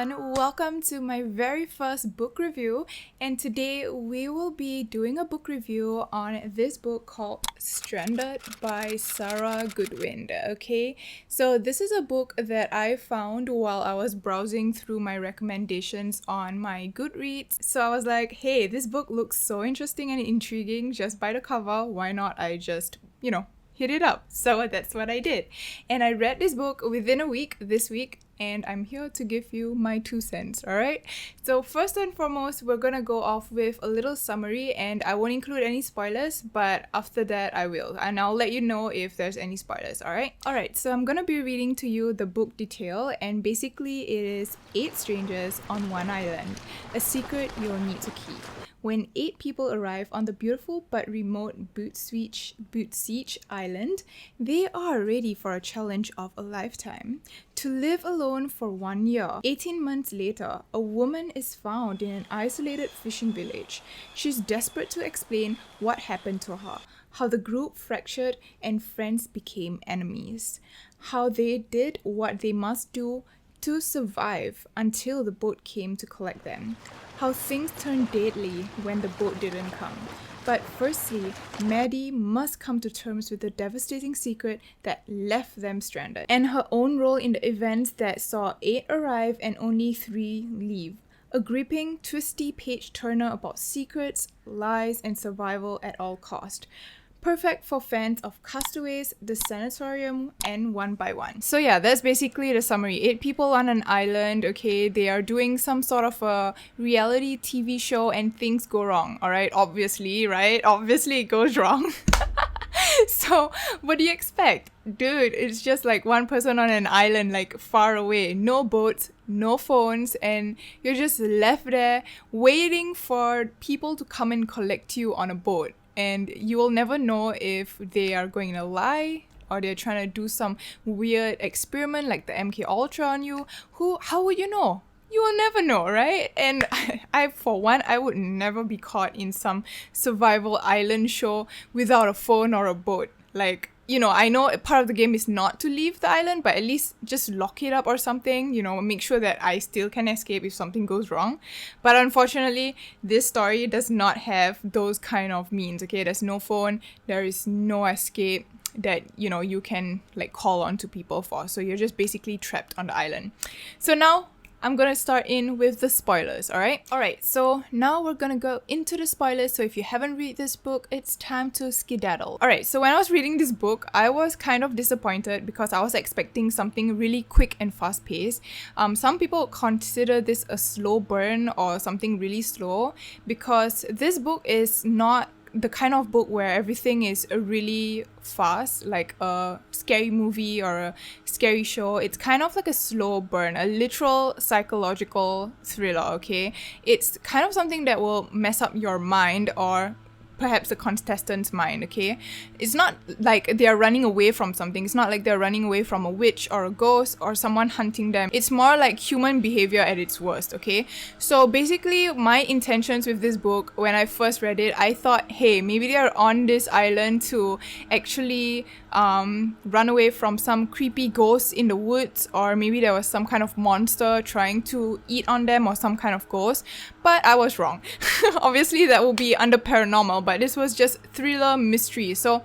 everyone, welcome to my very first book review, and today we will be doing a book review on this book called Stranded by Sarah Goodwin. Okay, so this is a book that I found while I was browsing through my recommendations on my Goodreads. So I was like, hey, this book looks so interesting and intriguing just by the cover, why not I just, hit it up. So that's what I did. And I read this book within a week this week, and I'm here to give you my 2 cents, alright? So first and foremost, we're gonna go off with a little summary, and I won't include any spoilers, but after that I will. And I'll let you know if there's any spoilers, alright? Alright, so I'm gonna be reading to you the book detail, and basically it is 8 strangers on one island, a secret you'll need to keep. When 8 people arrive on the beautiful but remote Bootsiege Island, they are ready for a challenge of a lifetime. To live alone for 1 year. 18 months later, a woman is found in an isolated fishing village. She's desperate to explain what happened to her, how the group fractured and friends became enemies, how they did what they must do to survive until the boat came to collect them, how things turned deadly when the boat didn't come. But firstly, Maddie must come to terms with the devastating secret that left them stranded, and her own role in the events that saw 8 arrive and only 3 leave. A gripping, twisty page-turner about secrets, lies, and survival at all cost. Perfect for fans of Castaways, The Sanatorium, and One by One. So yeah, that's basically the summary. 8 people on an island, okay? They are doing some sort of a reality TV show and things go wrong, alright? Obviously, right? Obviously it goes wrong. So, what do you expect? Dude, it's just like one person on an island, like far away. No boats, no phones, and you're just left there waiting for people to come and collect you on a boat. And you will never know if they are going to lie or they're trying to do some weird experiment like the MK Ultra on you. How would you know? You will never know, right? And I for one, I would never be caught in some survival island show without a phone or a boat. Like, I know part of the game is not to leave the island, but at least just lock it up or something, make sure that I still can escape if something goes wrong. But unfortunately, this story does not have those kind of means, okay? There's no phone, there is no escape that, you can like call on to people for. So you're just basically trapped on the island. So now, I'm gonna start in with the spoilers, alright? Alright, so now we're gonna go into the spoilers, so if you haven't read this book, it's time to skedaddle. Alright, so when I was reading this book, I was kind of disappointed because I was expecting something really quick and fast-paced. Some people consider this a slow burn or something really slow because this book is not the kind of book where everything is really fast, like a scary movie or a scary show. It's kind of like a slow burn, a literal psychological thriller, okay? It's kind of something that will mess up your mind or perhaps the contestant's mind, okay? It's not like they're running away from something. It's not like they're running away from a witch or a ghost or someone hunting them. It's more like human behavior at its worst, okay? So basically, my intentions with this book, when I first read it, I thought, hey, maybe they're on this island to actually run away from some creepy ghosts in the woods, or maybe there was some kind of monster trying to eat on them or some kind of ghost. But I was wrong. Obviously, that will be under paranormal, but this was just thriller mystery. So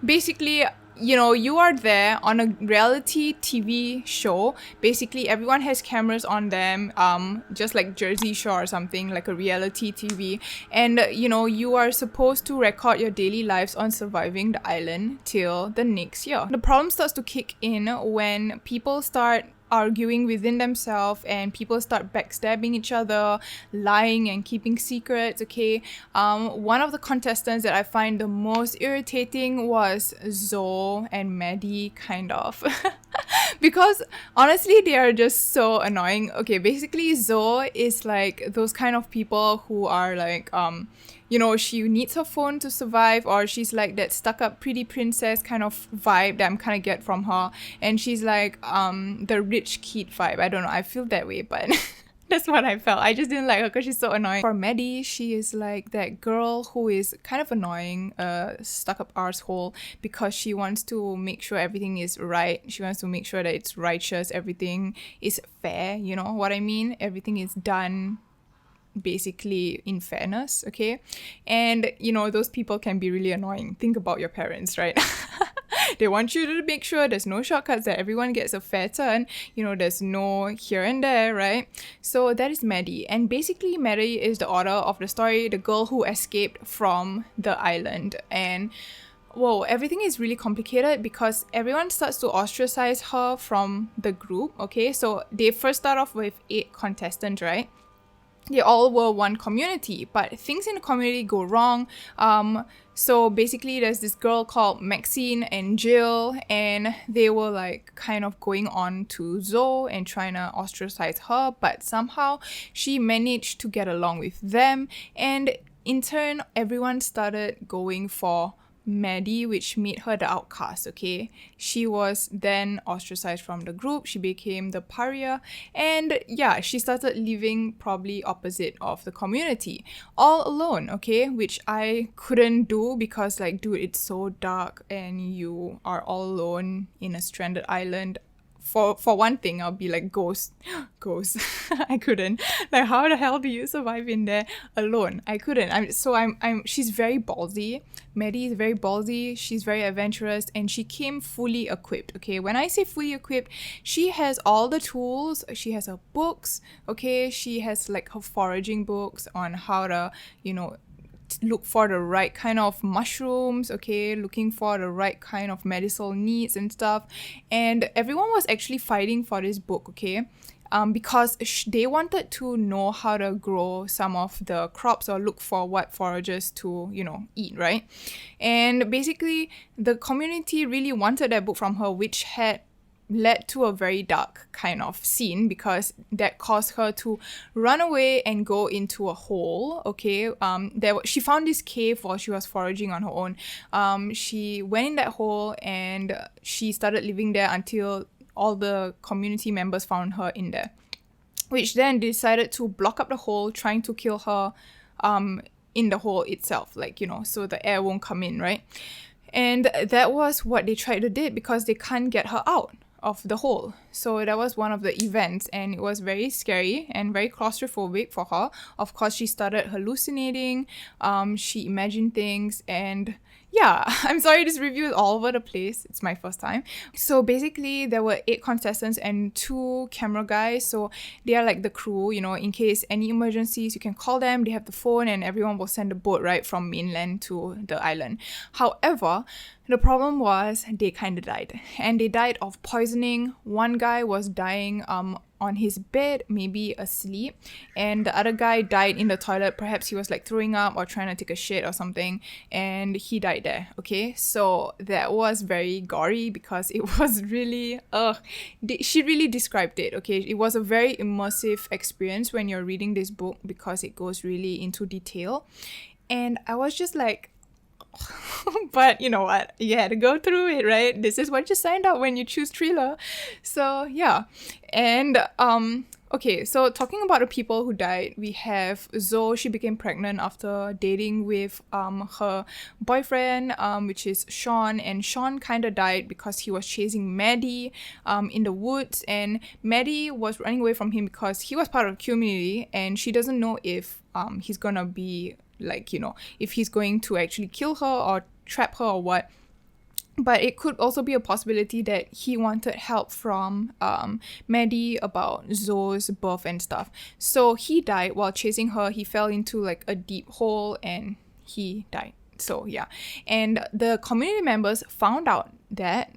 basically, you are there on a reality TV show. Basically, everyone has cameras on them, just like Jersey Shore or something, like a reality TV. And, you are supposed to record your daily lives on surviving the island till the next year. The problem starts to kick in when people start arguing within themselves and people start backstabbing each other, lying and keeping secrets, okay? One of the contestants that I find the most irritating was Zoe and Maddie, kind of. Because honestly, they are just so annoying. Okay, basically Zoe is like those kind of people who are like, she needs her phone to survive, or she's like that stuck-up pretty princess kind of vibe that I'm kind of get from her. And she's like the rich kid vibe. I don't know, I feel that way, but That's what I felt. I just didn't like her because she's so annoying. For Maddie, she is like that girl who is kind of annoying, stuck-up arsehole, because she wants to make sure everything is right. She wants to make sure that it's righteous, everything is fair, you know what I mean? Everything is done basically in fairness, okay? And, you know, those people can be really annoying. Think about your parents, right? They want you to make sure there's no shortcuts, that everyone gets a fair turn, you know, there's no here and there, right? So that is Maddie. And basically Maddie is the author of the story, the girl who escaped from the island. And whoa, everything is really complicated because everyone starts to ostracize her from the group, okay? So they first start off with 8 contestants, right? They all were one community, but things in the community go wrong. So basically there's this girl called Maxine and Jill, and they were like kind of going on to Zoe and trying to ostracize her, but somehow she managed to get along with them, and in turn everyone started going for Maddie, which made her the outcast, okay? She was then ostracized from the group, she became the pariah, and yeah, she started living probably opposite of the community, all alone, okay? Which I couldn't do because like, dude, it's so dark and you are all alone in a stranded island. For one thing, I'll be like, ghost. I couldn't. Like, how the hell do you survive in there alone? I couldn't. She's very ballsy. Maddie is very ballsy. She's very adventurous, and she came fully equipped. Okay, when I say fully equipped, she has all the tools. She has her books. Okay, she has like her foraging books on how to, you know, look for the right kind of mushrooms, okay, looking for the right kind of medicinal needs and stuff. And everyone was actually fighting for this book, okay, because they wanted to know how to grow some of the crops or look for what forages to, you know, eat, right? And basically the community really wanted that book from her, which had led to a very dark kind of scene because that caused her to run away and go into a hole, okay? She found this cave while she was foraging on her own. She went in that hole and she started living there until all the community members found her in there, which then decided to block up the hole, trying to kill her in the hole itself, like, you know, so the air won't come in, right? And that was what they tried to do because they can't get her out of the hole. So that was one of the events, and it was very scary and very claustrophobic for her. Of course, she started hallucinating, she imagined things, and yeah, I'm sorry this review is all over the place. It's my first time. So basically there were 8 contestants and 2 camera guys. So they are like the crew, you know, in case any emergencies, you can call them. They have the phone and everyone will send a boat, right, from mainland to the island. However, the problem was they kind of died, and they died of poisoning. One guy was dying on his bed, maybe asleep, and the other guy died in the toilet. Perhaps he was like throwing up or trying to take a shit or something, and he died there, okay? So that was very gory because it was really, she really described it, okay? It was a very immersive experience when you're reading this book because it goes really into detail, and I was just like, but you know what, you had to go through it, right? This is what you signed up when you choose thriller. So yeah. And okay, so talking about the people who died, we have Zoe. She became pregnant after dating with her boyfriend, which is Sean, and Sean kind of died because he was chasing Maddie in the woods, and Maddie was running away from him because he was part of the community, and she doesn't know if he's gonna be like, you know, if he's going to actually kill her or trap her or what. But it could also be a possibility that he wanted help from Maddie about Zoe's birth and stuff. So he died while chasing her. He fell into like a deep hole and he died. So yeah, and the community members found out that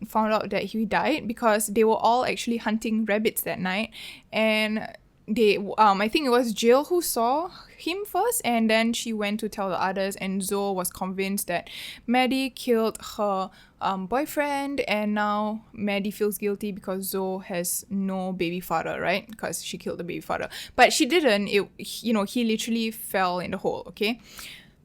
he died because they were all actually hunting rabbits that night, and they I think it was Jill who saw him first, and then she went to tell the others, and Zoe was convinced that Maddie killed her boyfriend, and now Maddie feels guilty because Zoe has no baby father, right? Because she killed the baby father, but she didn't. He literally fell in the hole, okay?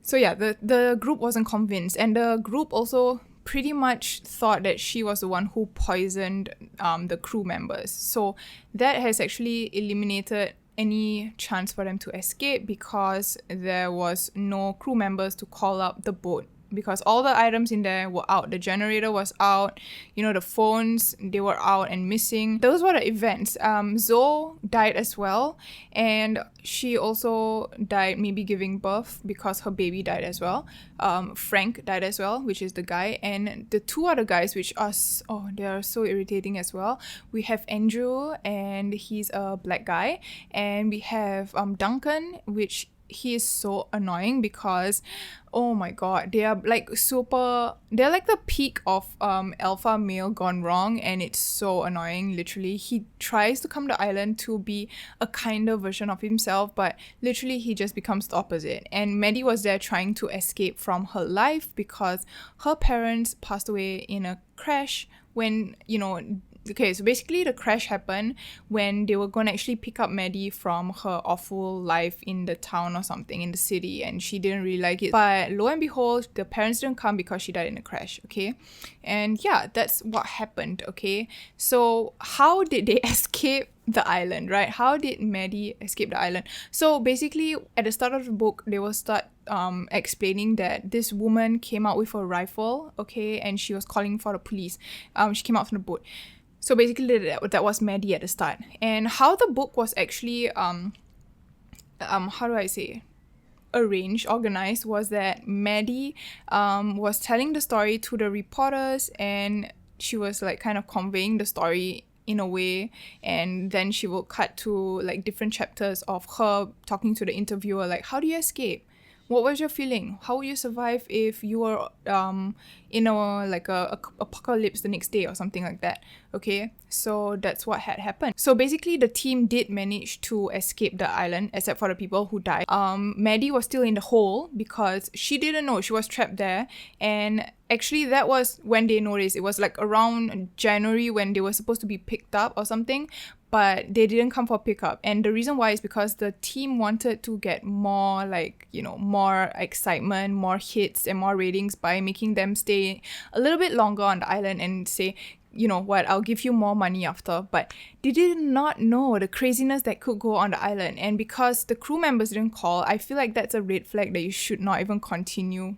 So yeah, the group wasn't convinced, and the group also pretty much thought that she was the one who poisoned the crew members. So that has actually eliminated any chance for them to escape because there was no crew members to call up the boat, because all the items in there were out. The generator was out, the phones, they were out and missing. Those were the events. Zoe died as well, and she also died maybe giving birth because her baby died as well. Frank died as well, which is the guy, and the two other guys, which they are so irritating as well. We have Andrew, and he's a black guy, and we have Duncan, which he is so annoying because oh my god, they're like the peak of alpha male gone wrong, and it's so annoying. Literally, he tries to come to the island to be a kinder version of himself, but literally he just becomes the opposite. And Maddie was there trying to escape from her life because her parents passed away in a crash when okay, so basically the crash happened when they were going to actually pick up Maddie from her awful life in the town or something, in the city, and she didn't really like it. But lo and behold, the parents didn't come because she died in a crash, okay? And yeah, that's what happened, okay? So how did they escape the island, right? How did Maddie escape the island? So basically, at the start of the book, they will start explaining that this woman came out with a rifle, okay? And she was calling for the police. She came out from the boat. So basically that was Maddie at the start. And how the book was actually organized was that Maddie was telling the story to the reporters, and she was like kind of conveying the story in a way, and then she will cut to like different chapters of her talking to the interviewer, like, how do you escape? What was your feeling? How would you survive if you were in a apocalypse the next day or something like that? Okay, so that's what had happened. So basically, the team did manage to escape the island, except for the people who died. Maddie was still in the hole because she didn't know she was trapped there, and actually that was when they noticed. It was like around January when they were supposed to be picked up or something, but they didn't come for pickup. And the reason why is because the team wanted to get more more excitement, more hits and more ratings by making them stay a little bit longer on the island and say, you know what, I'll give you more money after. But they did not know the craziness that could go on the island. And because the crew members didn't call, I feel like that's a red flag that you should not even continue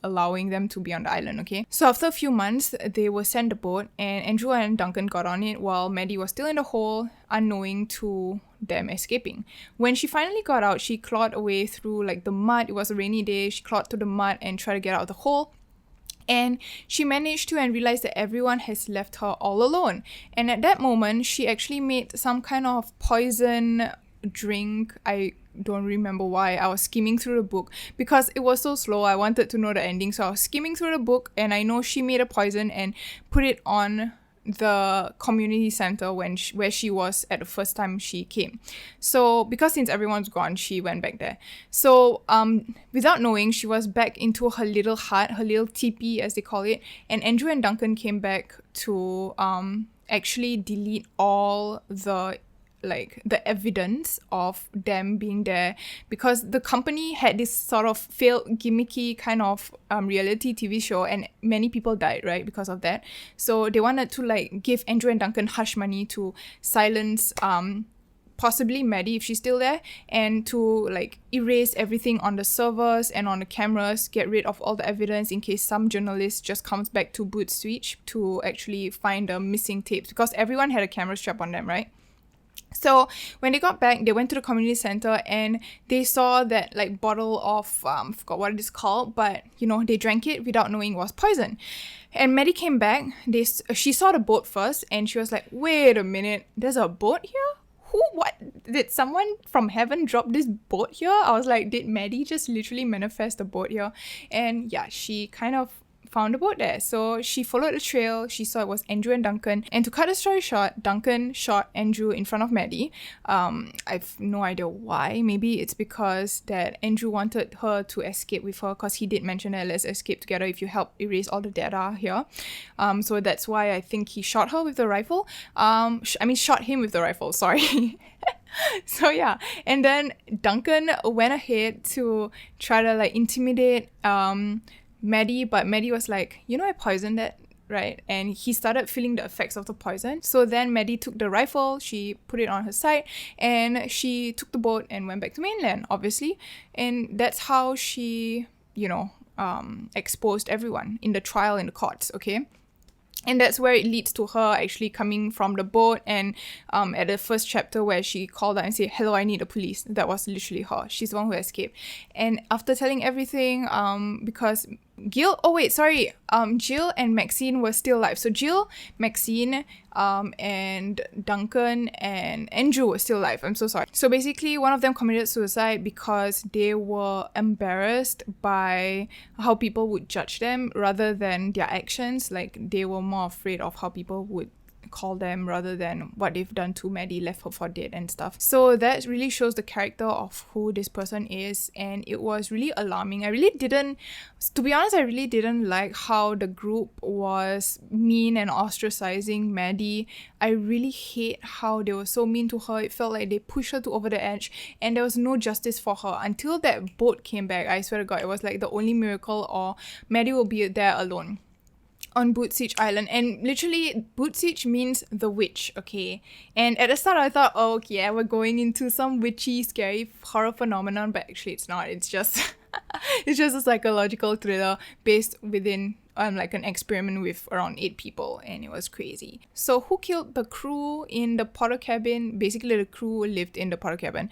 allowing them to be on the island, okay? So after a few months, they were sent the boat, and Andrew and Duncan got on it while Maddie was still in the hole, unknowing to them escaping. When she finally got out, she clawed away through like the mud. It was a rainy day. She clawed through the mud and tried to get out of the hole. And she managed to and realized that everyone has left her all alone. And at that moment, she actually made some kind of poison drink. I don't remember why. I was skimming through the book because it was so slow. I wanted to know the ending. So I was skimming through the book, and I know she made a poison and put it on the community center where she was at the first time she came. So because since everyone's gone, she went back there. So without knowing, she was back into her little hut, her little teepee as they call it, and Andrew and Duncan came back to actually delete all the evidence of them being there, because the company had this sort of failed gimmicky kind of reality TV show, and many people died, right, because of that. So they wanted to give Andrew and Duncan hush money to silence possibly Maddie if she's still there, and to erase everything on the servers and on the cameras, get rid of all the evidence in case some journalist just comes back to Boot Switch to actually find the missing tapes, because everyone had a camera strap on them, right? So when they got back, they went to the community center and they saw that bottle of forgot what it is called, but they drank it without knowing it was poison. And Maddie came back. She saw the boat first, and she was like, "Wait a minute, there's a boat here? What? Did someone from heaven drop this boat here?" I was like, did Maddie just literally manifest a boat here? And yeah, she kind of found a boat there. So she followed the trail. She saw it was Andrew and Duncan. And to cut the story short, Duncan shot Andrew in front of Maddie. I've no idea why. Maybe it's because that Andrew wanted her to escape with her, because he did mention that let's escape together if you help erase all the data here. So that's why I think he shot her with the rifle. Shot him with the rifle, sorry. So yeah, and then Duncan went ahead to try to intimidate Maddie, but Maddie was like, I poisoned that right? And he started feeling the effects of the poison. So then Maddie took the rifle, she put it on her side, and she took the boat and went back to mainland, obviously. And that's how she, exposed everyone in the trial in the courts, okay? And that's where it leads to her actually coming from the boat, and at the first chapter where she called out and said, "Hello, I need the police." That was literally her. She's the one who escaped. And after telling everything, because Jill and Maxine were still alive. So Jill, Maxine, and Duncan and Andrew were still alive. I'm so sorry. So basically, one of them committed suicide because they were embarrassed by how people would judge them rather than their actions. Like, they were more afraid of how people would call them rather than what they've done to Maddie, left her for dead and stuff. So that really shows the character of who this person is, and it was really alarming. To be honest, I really didn't like how the group was mean and ostracizing Maddie. I really hate how they were so mean to her. It felt like they pushed her to over the edge, and there was no justice for her until that boat came back. I swear to God, it was like the only miracle, or Maddie will be there alone on Bootsich Island. And literally, Bootsich means the witch, okay? And at the start I thought, oh yeah, we're going into some witchy, scary horror phenomenon, but actually it's not. It's just it's just a psychological thriller based within like an experiment with around 8 people, and it was crazy. So who killed the crew in the Potter cabin? Basically, the crew lived in the Potter cabin.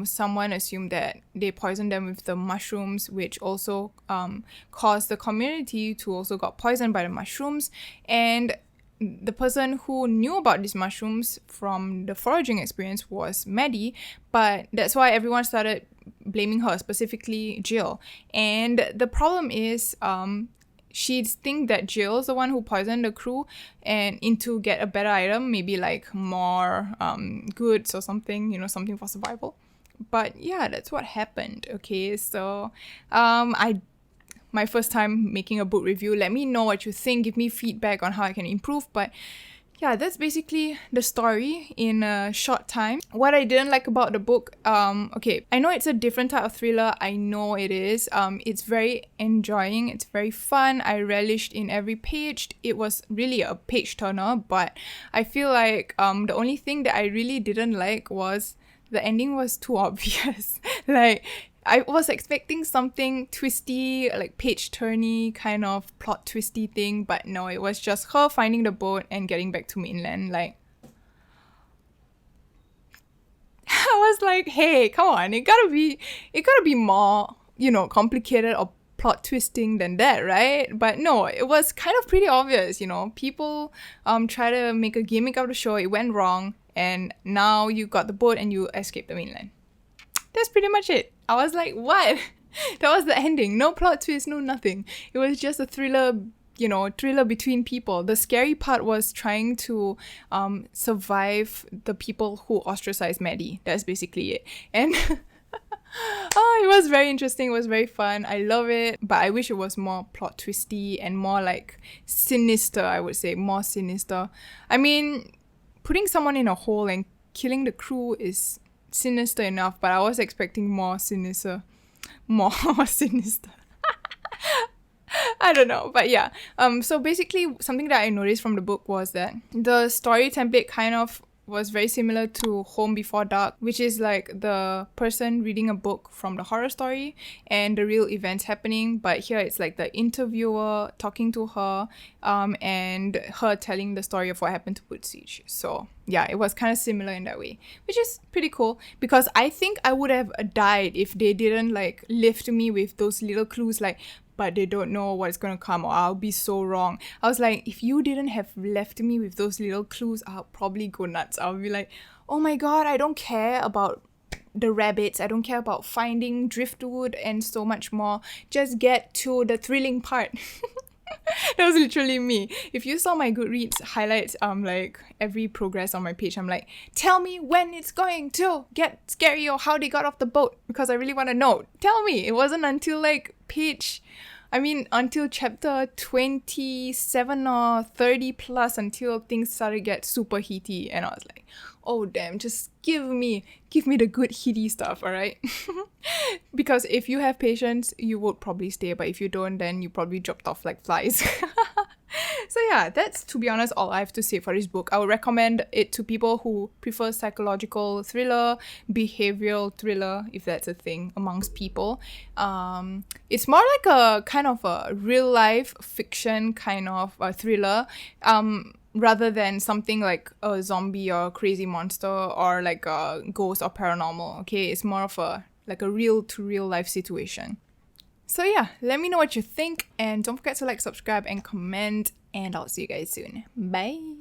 Someone assumed that they poisoned them with the mushrooms, which also caused the community to also got poisoned by the mushrooms. And the person who knew about these mushrooms from the foraging experience was Maddie, but that's why everyone started blaming her, specifically Jill. And the problem is, she think that Jill's the one who poisoned the crew and into get a better item, maybe like more goods or something, something for survival. But yeah, that's what happened. Okay, so my first time making a book review. Let me know what you think. Give me feedback on how I can improve. But yeah, that's basically the story in a short time. What I didn't like about the book, okay, I know it's a different type of thriller. I know it is. It's very enjoying. It's very fun. I relished in every page. It was really a page turner, but I feel like the only thing that I really didn't like was the ending was too obvious. Like, I was expecting something twisty, like page-turny kind of plot twisty thing, but no, it was just her finding the boat and getting back to mainland. Like, I was like, hey, come on, it gotta be more, complicated or plot twisting than that, right? But no, it was kind of pretty obvious, People try to make a gimmick of the show, it went wrong, and now you got the boat and you escaped the mainland. That's pretty much it. I was like, what? That was the ending. No plot twist, no nothing. It was just a thriller, thriller between people. The scary part was trying to survive the people who ostracized Maddie. That's basically it. And it was very interesting. It was very fun. I love it. But I wish it was more plot twisty and more like sinister, I would say. More sinister. I mean, putting someone in a hole and killing the crew is sinister enough, but I was expecting more sinister. I don't know, but yeah. So basically, something that I noticed from the book was that the story template kind of was very similar to Home Before Dark, which is like the person reading a book from the horror story and the real events happening, but here it's like the interviewer talking to her and her telling the story of what happened to Bootsich. So yeah, it was kind of similar in that way, which is pretty cool, because I think I would have died if they didn't like lift me with those little clues like, but they don't know what's going to come, or I'll be so wrong. I was like, if you didn't have left me with those little clues, I'll probably go nuts. I'll be like, oh my God, I don't care about the rabbits. I don't care about finding driftwood and so much more. Just get to the thrilling part. That was literally me. If you saw my Goodreads highlights, like every progress on my page, I'm like, tell me when it's going to get scary or how they got off the boat, because I really want to know. Tell me. It wasn't until like until chapter 27 or 30 plus until things started to get super heaty, and I was like, oh damn, just give me the good heaty stuff, alright? Because if you have patience, you would probably stay, but if you don't, then you probably dropped off like flies. So yeah, that's, to be honest, all I have to say for this book. I would recommend it to people who prefer psychological thriller, behavioral thriller, if that's a thing amongst people. It's more like a kind of a real life fiction kind of a thriller. Rather than something like a zombie or a crazy monster or like a ghost or paranormal. Okay, it's more of a like a real to real life situation. So yeah, let me know what you think, and don't forget to like, subscribe, and comment, and I'll see you guys soon. Bye!